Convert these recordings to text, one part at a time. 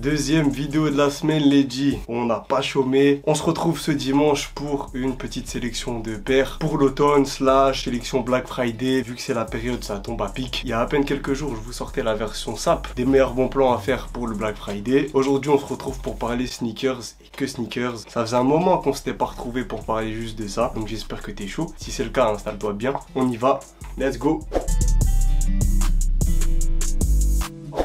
Deuxième vidéo de la semaine, les G. On n'a pas chômé. On se retrouve ce dimanche pour une petite sélection de paires pour l'automne / sélection Black Friday. Vu que c'est la période, ça tombe à pic. Il y a à peine quelques jours, je vous sortais la version SAP des meilleurs bons plans à faire pour le Black Friday. Aujourd'hui, on se retrouve pour parler sneakers et que sneakers. Ça faisait un moment qu'on s'était pas retrouvé pour parler juste de ça. Donc j'espère que t'es chaud. Si c'est le cas, installe-toi bien. On y va. Let's go.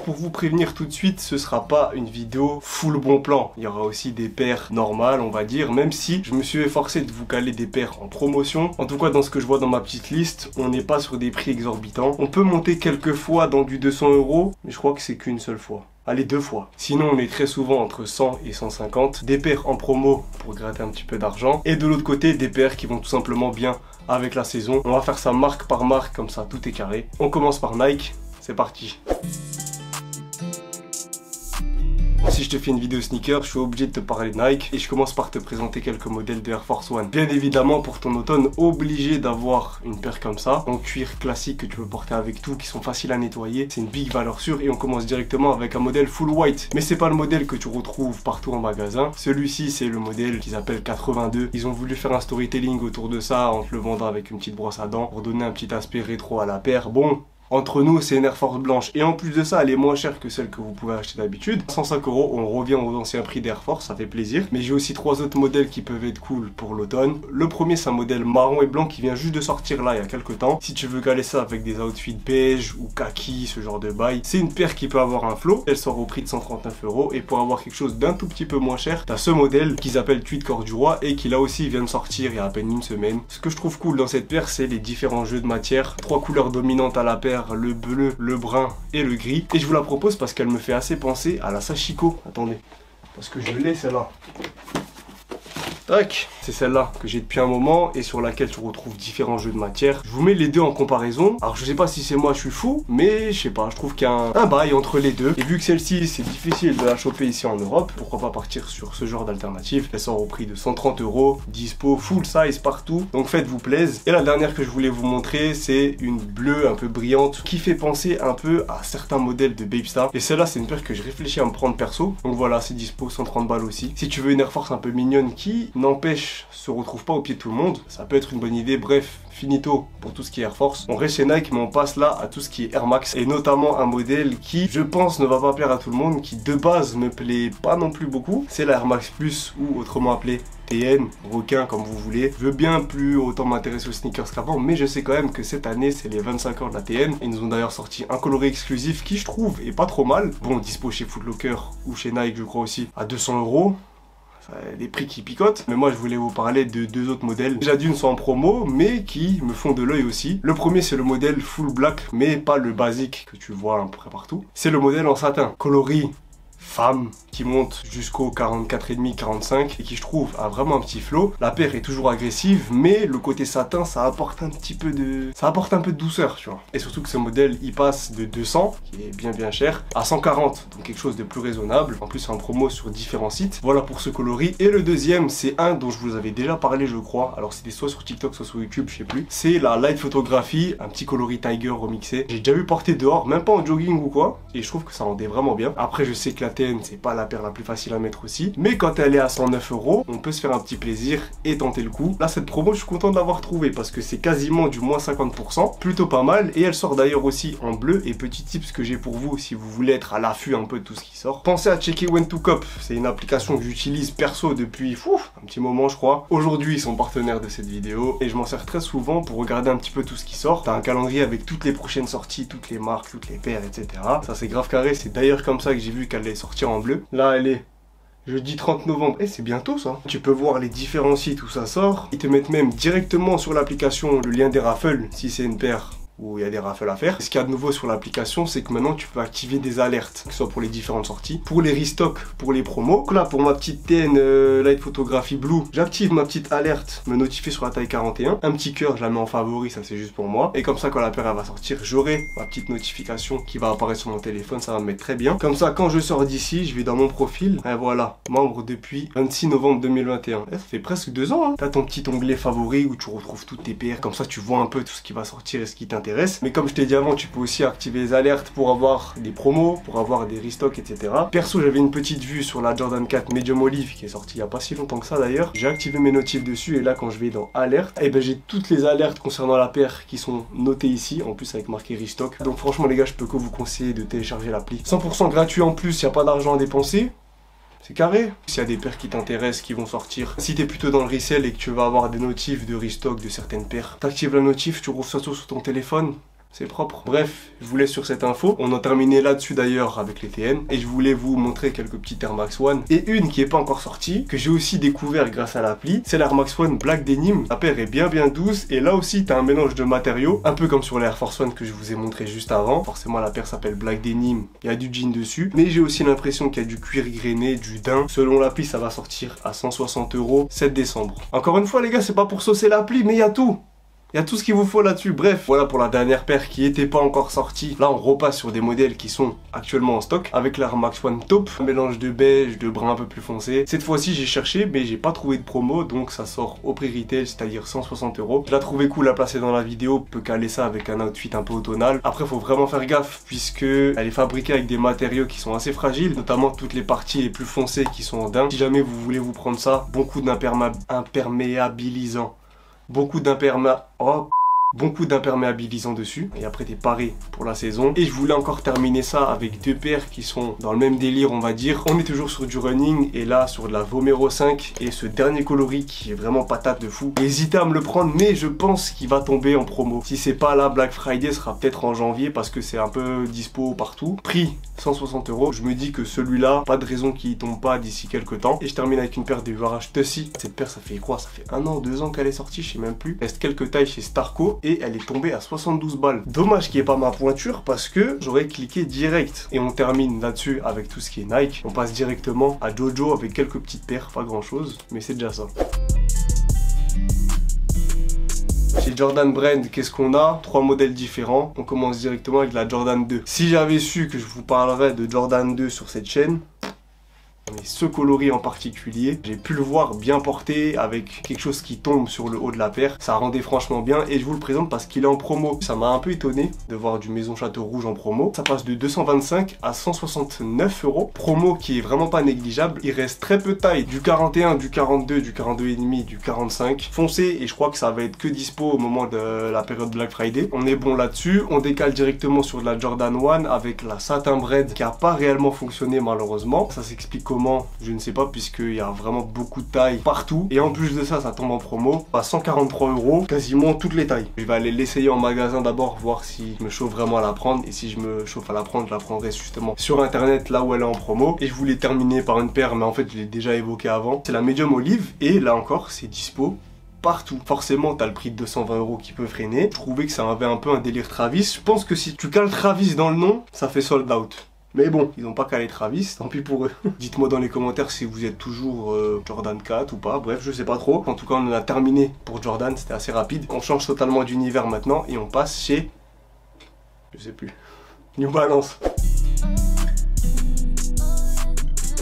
Pour vous prévenir tout de suite, ce sera pas une vidéo full bon plan. Il y aura aussi des paires normales, on va dire, même si je me suis efforcé de vous caler des paires en promotion. En tout cas, dans ce que je vois dans ma petite liste, on n'est pas sur des prix exorbitants. On peut monter quelques fois dans du 200 €, mais je crois que c'est qu'une seule fois. Allez, 2 fois. Sinon, on est très souvent entre 100 et 150. Des paires en promo pour gratter un petit peu d'argent. Et de l'autre côté, des paires qui vont tout simplement bien avec la saison. On va faire ça marque par marque, comme ça, tout est carré. On commence par Nike. C'est parti. Si je te fais une vidéo sneaker, je suis obligé de te parler de Nike et je commence par te présenter quelques modèles de Air Force One. Bien évidemment, pour ton automne, obligé d'avoir une paire comme ça, en cuir classique que tu peux porter avec tout, qui sont faciles à nettoyer. C'est une big valeur sûre et on commence directement avec un modèle full white. Mais c'est pas le modèle que tu retrouves partout en magasin. Celui-ci, c'est le modèle qu'ils appellent 82. Ils ont voulu faire un storytelling autour de ça en te le vendant avec une petite brosse à dents pour donner un petit aspect rétro à la paire. Bon, entre nous, c'est une Air Force blanche. Et en plus de ça, elle est moins chère que celle que vous pouvez acheter d'habitude. 105 €, on revient aux anciens prix d'Air Force, ça fait plaisir. Mais j'ai aussi 3 autres modèles qui peuvent être cool pour l'automne. Le premier, c'est un modèle marron et blanc qui vient juste de sortir là, il y a quelques temps. Si tu veux caler ça avec des outfits beige ou kaki, ce genre de bail, c'est une paire qui peut avoir un flow. Elle sort au prix de 139 €. Et pour avoir quelque chose d'un tout petit peu moins cher, t'as ce modèle qu'ils appellent Tweed Corduroy et qui là aussi vient de sortir il y a à peine une semaine. Ce que je trouve cool dans cette paire, c'est les différents jeux de matière. 3 couleurs dominantes à la paire, le bleu, le brun et le gris. Et je vous la propose parce qu'elle me fait assez penser à la Sashiko. Attendez, parce que je l'ai celle-là. Tac, c'est celle-là que j'ai depuis un moment et sur laquelle tu retrouves différents jeux de matière. Je vous mets les deux en comparaison. Alors je sais pas si c'est moi je suis fou, mais je sais pas, je trouve qu'il y a un bail entre les deux. Et vu que celle-ci c'est difficile de la choper ici en Europe, pourquoi pas partir sur ce genre d'alternative. Elle sort au prix de 130 €, dispo full size partout, donc faites-vous plaisir. Et la dernière que je voulais vous montrer, c'est une bleue un peu brillante qui fait penser un peu à certains modèles de Babestar. Et celle-là c'est une paire que je réfléchis à me prendre perso. Donc voilà, c'est dispo 130 balles aussi. Si tu veux une Air Force un peu mignonne qui n'empêche se retrouve pas au pied de tout le monde, ça peut être une bonne idée. Bref, finito pour tout ce qui est Air Force. On reste chez Nike mais on passe là à tout ce qui est Air Max et notamment un modèle qui je pense ne va pas plaire à tout le monde, qui de base me plaît pas non plus beaucoup, c'est la Air Max Plus ou autrement appelée TN, requin comme vous voulez. Je veux bien plus autant m'intéresser aux sneakers qu'avant, mais je sais quand même que cette année c'est les 25 ans de la TN. Ils nous ont d'ailleurs sorti un coloris exclusif qui je trouve est pas trop mal. Bon, dispo chez Foot Locker ou chez Nike je crois aussi à 200 €. Des prix qui picotent, mais moi je voulais vous parler de 2 autres modèles. Déjà d'une sont en promo, mais qui me font de l'œil aussi. Le premier c'est le modèle full black, mais pas le basique que tu vois un peu partout. C'est le modèle en satin, coloris femme, qui monte jusqu'au 44,5, 45 et qui je trouve a vraiment un petit flow. La paire est toujours agressive, mais le côté satin ça apporte un petit peu de... ça apporte un peu de douceur, tu vois. Et surtout que ce modèle il passe de 200, qui est bien cher, à 140, donc quelque chose de plus raisonnable. En plus c'est en promo sur différents sites. Voilà pour ce coloris. Et le deuxième c'est un dont je vous avais déjà parlé je crois, alors c'était soit sur TikTok soit sur YouTube, je sais plus. C'est la Light Photography, un petit coloris Tiger remixé. J'ai déjà vu porter dehors, même pas en jogging ou quoi, et je trouve que ça rendait vraiment bien. Après je sais que la TN c'est pas la paire la plus facile à mettre aussi, mais quand elle est à 109 €, on peut se faire un petit plaisir et tenter le coup. Là cette promo je suis content de l'avoir trouvée parce que c'est quasiment du moins 50%, plutôt pas mal. Et elle sort d'ailleurs aussi en bleu. Et petit tips que j'ai pour vous si vous voulez être à l'affût un peu de tout ce qui sort, pensez à checker When2Cop. C'est une application que j'utilise perso depuis un petit moment je crois. Aujourd'hui ils sont partenaires de cette vidéo et je m'en sers très souvent pour regarder un petit peu tout ce qui sort. T'as un calendrier avec toutes les prochaines sorties, toutes les marques, toutes les paires, etc. Ça c'est grave carré. C'est d'ailleurs comme ça que j'ai vu qu'elle allait sortir en bleu. Là elle est jeudi 30 novembre, et c'est bientôt ça. Tu peux voir les différents sites où ça sort. Ils te mettent même directement sur l'application le lien des raffles si c'est une paire où il y a des raffles à faire. Ce qu'il y a de nouveau sur l'application, c'est que maintenant tu peux activer des alertes, que ce soit pour les différentes sorties, pour les restocks, pour les promos. Donc là, pour ma petite TN Light Photography Blue, j'active ma petite alerte, me notifier sur la taille 41. Un petit cœur, je la mets en favori, ça c'est juste pour moi. Et comme ça, quand la paire elle va sortir, j'aurai ma petite notification qui va apparaître sur mon téléphone, ça va me mettre très bien. Comme ça, quand je sors d'ici, je vais dans mon profil, et voilà, membre depuis 26 novembre 2021. Ça fait presque 2 ans, hein. T'as ton petit onglet favori où tu retrouves toutes tes paires, comme ça tu vois un peu tout ce qui va sortir et ce qui t'intéresse. t'intéresse. Mais comme je t'ai dit avant, tu peux aussi activer les alertes pour avoir des promos, pour avoir des restocks, etc. Perso, j'avais une petite vue sur la Jordan 4 Medium Olive qui est sortie il n'y a pas si longtemps que ça d'ailleurs. J'ai activé mes notifs dessus et là quand je vais dans alerte, et ben j'ai toutes les alertes concernant la paire qui sont notées ici, en plus avec marqué restock. Donc franchement les gars, je peux que vous conseiller de télécharger l'appli. 100% gratuit en plus, il n'y a pas d'argent à dépenser. C'est carré. S'il y a des paires qui t'intéressent, qui vont sortir, si t'es plutôt dans le resell et que tu vas avoir des notifs de restock de certaines paires, t'actives la notif, tu reçois tout sur ton téléphone. C'est propre. Bref, je vous laisse sur cette info. On a terminé là-dessus d'ailleurs avec les TN. Et je voulais vous montrer quelques petits Air Max One. Et une qui n'est pas encore sortie, que j'ai aussi découvert grâce à l'appli. C'est l'Air Max One Black Denim. La paire est bien douce. Et là aussi, tu as un mélange de matériaux. Un peu comme sur l'Air Force One que je vous ai montré juste avant. Forcément, la paire s'appelle Black Denim. Il y a du jean dessus. Mais j'ai aussi l'impression qu'il y a du cuir grainé, du daim. Selon l'appli, ça va sortir à 160 € 7 décembre. Encore une fois, les gars, c'est pas pour saucer l'appli, mais il y a tout. Il y a tout ce qu'il vous faut là-dessus. Bref, voilà pour la dernière paire qui n'était pas encore sortie. Là, on repasse sur des modèles qui sont actuellement en stock avec l'Air Max One Taupe. Un mélange de beige, de brun un peu plus foncé. Cette fois-ci, j'ai cherché, mais j'ai pas trouvé de promo. Donc, ça sort au prix retail, c'est-à-dire 160 €. Je la trouvais cool à placer dans la vidéo. On peut caler ça avec un outfit un peu automnal. Après, faut vraiment faire gaffe puisque elle est fabriquée avec des matériaux qui sont assez fragiles. Notamment toutes les parties les plus foncées qui sont en daim. Si jamais vous voulez vous prendre ça, beaucoup d'imperméabilisants. Beaucoup d'imperméabilisants dessus et après t'es paré pour la saison. Et je voulais encore terminer ça avec deux paires qui sont dans le même délire, on va dire. On est toujours sur du running et là sur de la Vomero 5 et ce dernier coloris qui est vraiment patate de fou. Hésitez à me le prendre, mais je pense qu'il va tomber en promo. Si c'est pas là, Black Friday sera peut-être en janvier parce que c'est un peu dispo partout. Prix 160 €. Je me dis que celui-là, pas de raison qu'il tombe pas d'ici quelques temps. Et je termine avec une paire de Huarache Tussie. Cette paire, ça fait quoi? Ça fait 1 an, 2 ans qu'elle est sortie, je sais même plus. Il reste quelques tailles chez Starco et elle est tombée à 72 balles. Dommage qu'il n'y ait pas ma pointure parce que j'aurais cliqué direct. Et on termine là-dessus avec tout ce qui est Nike. On passe directement à Jojo avec quelques petites paires, pas grand chose, mais c'est déjà ça. Chez Jordan Brand, qu'est-ce qu'on a? 3 modèles différents. On commence directement avec la Jordan 2. Si j'avais su que je vous parlerais de Jordan 2 sur cette chaîne, mais ce coloris en particulier, j'ai pu le voir bien porté avec quelque chose qui tombe sur le haut de la paire. Ça rendait franchement bien et je vous le présente parce qu'il est en promo. Ça m'a un peu étonné de voir du Maison Château Rouge en promo. Ça passe de 225 à 169 €. Promo qui est vraiment pas négligeable. Il reste très peu de taille. Du 41, du 42, du 42,5, du 45. Foncé et je crois que ça va être que dispo au moment de la période Black Friday. On est bon là-dessus. On décale directement sur de la Jordan 1 avec la Satin Bread qui a pas réellement fonctionné malheureusement. Ça s'explique comment? Je ne sais pas puisqu'il y a vraiment beaucoup de tailles partout et en plus de ça, ça tombe en promo à 143 €, quasiment toutes les tailles. Je vais aller l'essayer en magasin d'abord, voir si je me chauffe vraiment à la prendre et si je me chauffe à la prendre, je la prendrai justement sur internet là où elle est en promo. Et je voulais terminer par une paire mais en fait je l'ai déjà évoqué avant, c'est la Medium Olive et là encore c'est dispo partout. Forcément, t'as le prix de 220 € qui peut freiner. Je trouvais que ça avait un peu un délire Travis. Je pense que si tu cales Travis dans le nom, ça fait sold out. Mais bon, ils n'ont pas calé Travis, tant pis pour eux. Dites-moi dans les commentaires si vous êtes toujours Jordan 4 ou pas, bref, je sais pas trop. En tout cas, on a terminé pour Jordan, c'était assez rapide. On change totalement d'univers maintenant et on passe chez... je sais plus. New Balance.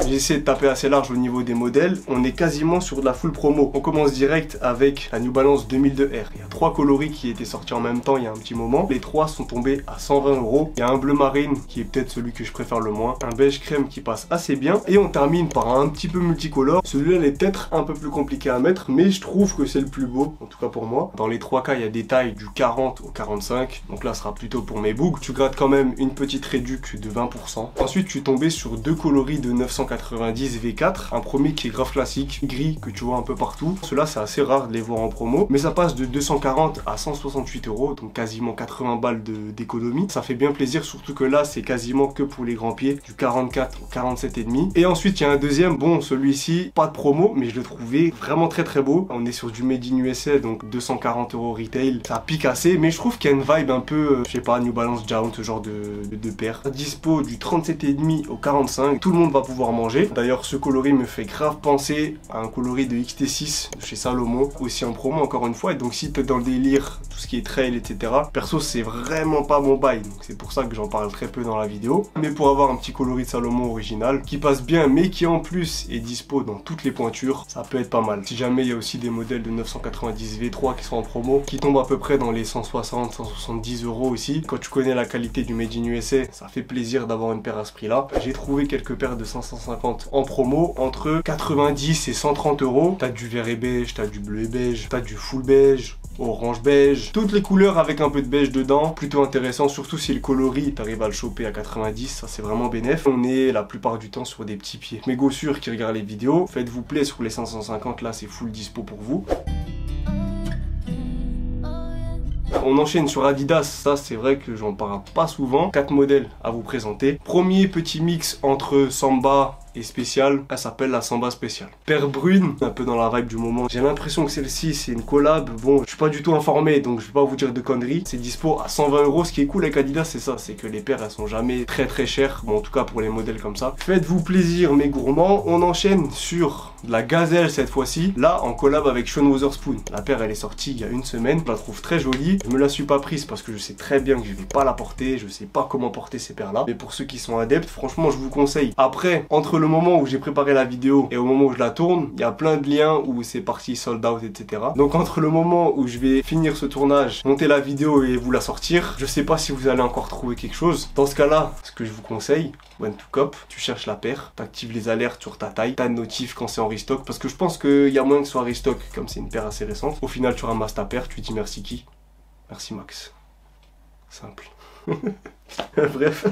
J'ai essayé de taper assez large au niveau des modèles. On est quasiment sur de la full promo. On commence direct avec la New Balance 2002R. Il y a 3 coloris qui étaient sortis en même temps il y a un petit moment. Les 3 sont tombés à 120 €. Il y a un bleu marine qui est peut-être celui que je préfère le moins. Un beige crème qui passe assez bien. Et on termine par un petit peu multicolore. Celui-là est peut-être un peu plus compliqué à mettre, mais je trouve que c'est le plus beau, en tout cas pour moi. Dans les 3 cas, il y a des tailles du 40 au 45. Donc là, ce sera plutôt pour mes bougs. Tu grattes quand même une petite réduc de 20%. Ensuite, je suis tombé sur 2 coloris de 990 V4, un premier qui est grave classique, gris, que tu vois un peu partout. Ceux-là, c'est assez rare de les voir en promo, mais ça passe de 240 à 168 €, donc quasiment 80 balles d'économie. Ça fait bien plaisir, surtout que là, c'est quasiment que pour les grands pieds, du 44 au 47,5. Et ensuite, il y a un deuxième, bon, celui-ci, pas de promo, mais je le trouvais vraiment très très beau. On est sur du Made in USA, donc 240 € retail. Ça pique assez, mais je trouve qu'il y a une vibe un peu, je sais pas, New Balance Jound, ce genre de paire. Dispo du 37,5 au 45, tout le monde va pouvoir manger. D'ailleurs ce coloris me fait grave penser à un coloris de XT6 de chez Salomon, aussi en promo encore une fois. Et donc si t'es dans le délire, tout ce qui est trail, etc. Perso c'est vraiment pas mon bail, donc c'est pour ça que j'en parle très peu dans la vidéo. Mais pour avoir un petit coloris de Salomon original, qui passe bien, mais qui en plus est dispo dans toutes les pointures, ça peut être pas mal. Si jamais il y a aussi des modèles de 990 V3 qui sont en promo, qui tombent à peu près dans les 160, 170 € aussi. Quand tu connais la qualité du Made in USA, ça fait plaisir d'avoir une paire à ce prix là. J'ai trouvé quelques paires de 550 en promo entre 90 et 130 €. T'as du vert et beige, t'as du bleu et beige, t'as du full beige, orange beige, toutes les couleurs avec un peu de beige dedans, plutôt intéressant, surtout si le coloris t'arrives à le choper à 90, ça c'est vraiment bénéf. On est la plupart du temps sur des petits pieds. Mes gossures qui regardent les vidéos, faites-vous plaisir sur les 550, là c'est full dispo pour vous. On enchaîne sur Adidas, ça c'est vrai que j'en parle pas souvent. 4 modèles à vous présenter. Premier petit mix entre Samba et spécial, elle s'appelle la Samba spéciale. Paire brune, un peu dans la vibe du moment. J'ai l'impression que celle-ci c'est une collab. Bon, je suis pas du tout informé donc je vais pas vous dire de conneries. C'est dispo à 120 €. Ce qui est cool avec Adidas c'est ça, c'est que les paires elles sont jamais très chères. Bon en tout cas pour les modèles comme ça. Faites-vous plaisir mes gourmands. On enchaîne sur de la gazelle cette fois-ci. Là en collab avec Sean Wotherspoon. La paire elle est sortie il y a une semaine. Je la trouve très jolie. Je me la suis pas prise parce que je sais très bien que je vais pas la porter. Je sais pas comment porter ces paires là. Mais pour ceux qui sont adeptes, franchement je vous conseille. Après, entre le moment où j'ai préparé la vidéo et au moment où je la tourne, il y a plein de liens où c'est parti sold out, etc. Donc entre le moment où je vais finir ce tournage, monter la vidéo et vous la sortir, je sais pas si vous allez encore trouver quelque chose. Dans ce cas là, ce que je vous conseille, when to cop, tu cherches la paire, tu actives les alertes sur ta taille, ta notif quand c'est en restock, parce que je pense qu'il y a moyen que ce soit restock comme c'est une paire assez récente. Au final tu ramasses ta paire, tu dis merci qui? Merci Max. Simple. Bref.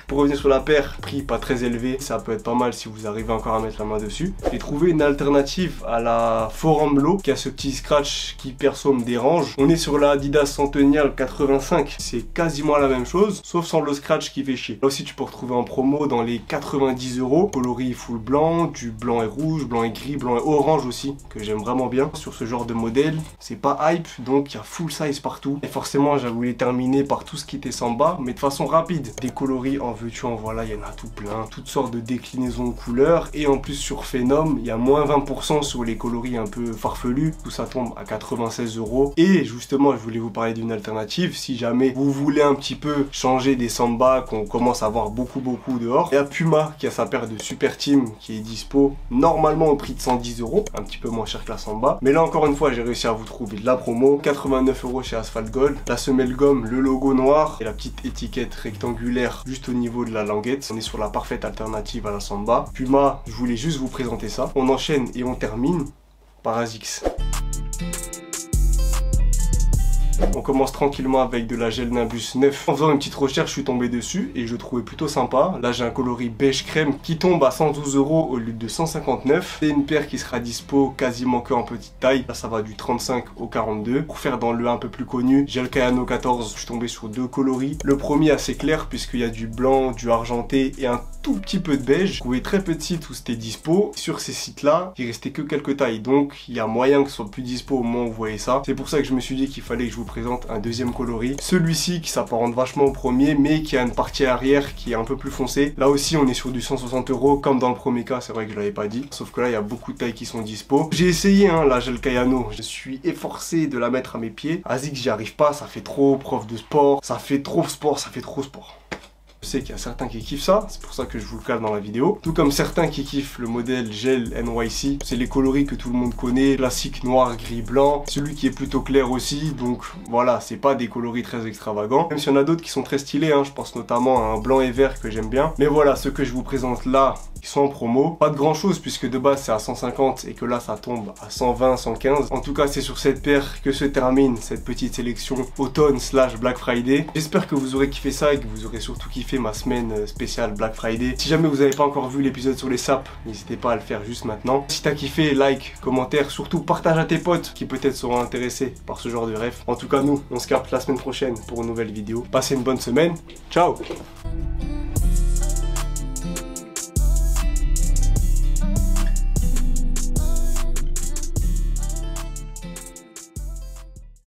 Pour revenir sur la paire, prix pas très élevé, ça peut être pas mal si vous arrivez encore à mettre la main dessus. J'ai trouvé une alternative à la Forum Low qui a ce petit scratch qui perso me dérange. On est sur la Adidas Centennial 85, c'est quasiment la même chose, sauf sans le scratch qui fait chier. Là aussi tu peux retrouver en promo dans les 90 €, coloris full blanc, du blanc et rouge, blanc et gris, blanc et orange aussi, que j'aime vraiment bien. Sur ce genre de modèle, c'est pas hype, donc il y a full size partout. Et forcément j'ai voulu terminer par tout ce qui était Samba, mais de façon rapide. Des coloris en veux-tu en voilà, il y en a tout plein, toutes sortes de déclinaisons de couleurs. Et en plus sur Phenom, il y a moins 20% sur les coloris un peu farfelus. Tout ça tombe à 96 €. Et justement, je voulais vous parler d'une alternative. Si jamais vous voulez un petit peu changer des Samba qu'on commence à voir beaucoup dehors, il y a Puma qui a sa paire de Super Team qui est dispo normalement au prix de 110 €, un petit peu moins cher que la Samba. Mais là encore une fois, j'ai réussi à vous trouver de la promo. 89 € chez Asphalt Gold. La semelle gomme, le logo noir et la petite étiquette rectangulaire juste au niveau de la languette. On est sur la parfaite alternative à la Samba. Puma, je voulais juste vous présenter ça. On enchaîne et on termine par ASICS. On commence tranquillement avec de la gel Nimbus 9. En faisant une petite recherche, je suis tombé dessus et je le trouvais plutôt sympa. Là, j'ai un coloris beige crème qui tombe à 112 € au lieu de 159. C'est une paire qui sera dispo quasiment que en petite taille. Là, ça va du 35 au 42. Pour faire dans le un peu plus connu, j'ai le Kayano 14. Je suis tombé sur deux coloris. Le premier assez clair puisqu'il y a du blanc, du argenté et un tout petit peu de beige. J'ai trouvé très peu de sites où c'était dispo. Sur ces sites-là, il restait que quelques tailles. Donc, il y a moyen que ce soit plus dispo au moment où vous voyez ça. C'est pour ça que je me suis dit qu'il fallait que je vous présente un deuxième coloris. Celui-ci qui s'apparente vachement au premier, mais qui a une partie arrière qui est un peu plus foncée. Là aussi, on est sur du 160 € comme dans le premier cas. C'est vrai que je l'avais pas dit. Sauf que là, il y a beaucoup de tailles qui sont dispo. J'ai essayé, la gel Kayano. Je suis efforcé de la mettre à mes pieds. ASICS, j'y arrive pas. Ça fait trop prof de sport. Ça fait trop sport. Ça fait trop sport. Je sais qu'il y a certains qui kiffent ça, c'est pour ça que je vous le cale dans la vidéo. Tout comme certains qui kiffent le modèle gel NYC. C'est les coloris que tout le monde connaît, classique noir, gris, blanc. Celui qui est plutôt clair aussi, donc voilà, c'est pas des coloris très extravagants. Même s'il y en a d'autres qui sont très stylés, je pense notamment à un blanc et vert que j'aime bien. Mais voilà, ceux que je vous présente là, ils sont en promo. Pas de grand chose puisque de base c'est à 150 et que là ça tombe à 120, 115. En tout cas, c'est sur cette paire que se termine cette petite sélection automne / Black Friday. J'espère que vous aurez kiffé ça et que vous aurez surtout kiffé ma semaine spéciale Black Friday. Si jamais vous n'avez pas encore vu l'épisode sur les sapes, n'hésitez pas à le faire juste maintenant. Si t'as kiffé, like, commentaire, surtout partage à tes potes qui peut-être seront intéressés par ce genre de rêve. En tout cas, nous, on se capte la semaine prochaine pour une nouvelle vidéo. Passez une bonne semaine. Ciao!